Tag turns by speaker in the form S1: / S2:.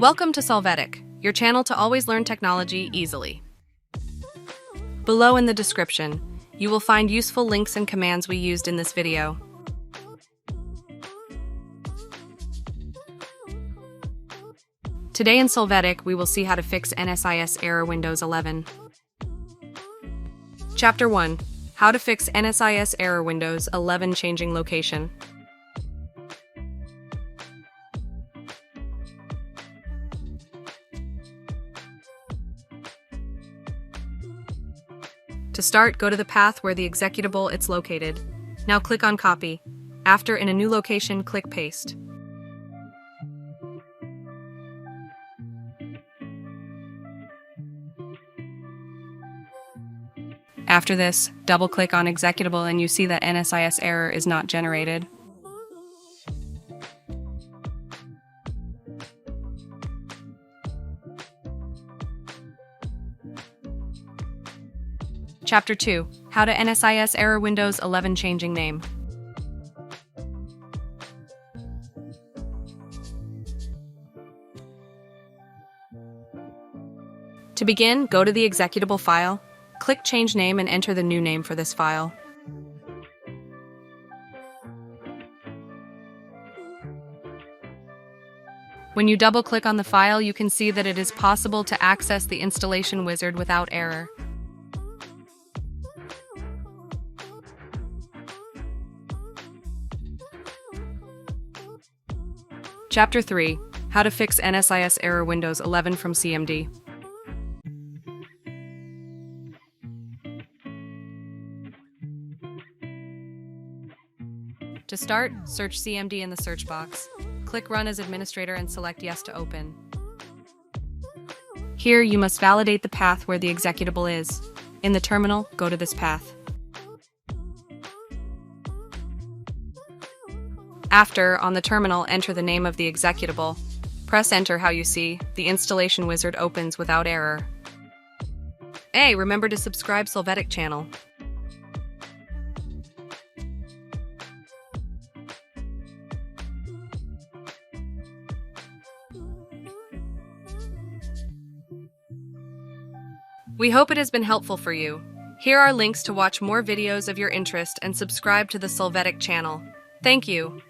S1: Welcome to Solvetic, your channel to always learn technology easily. Below in the description, you will find useful links and commands we used in this video. Today in Solvetic, we will see how to fix NSIS Error Windows 11. Chapter 1. How to fix NSIS Error Windows 11 changing location. To start, go to the path where the executable is located. Now click on Copy. After, in a new location, click Paste. After this, double-click on Executable and you see that NSIS error is not generated. Chapter 2. How to NSIS Error Windows 11 changing name. To begin, go to the executable file, click Change Name and enter the new name for this file. When you double-click on the file, you can see that it is possible to access the installation wizard without error. Chapter 3. How to fix NSIS Error Windows 11 from CMD. To start, search CMD in the search box. Click Run as Administrator and select Yes to open. Here, you must validate the path where the executable is. In the terminal, go to this path. After, on the terminal, enter the name of the executable. Press Enter. How you see, the installation wizard opens without error. Hey, remember to subscribe Solvetic channel. We hope it has been helpful for you. Here are links to watch more videos of your interest and subscribe to the Solvetic channel. Thank you.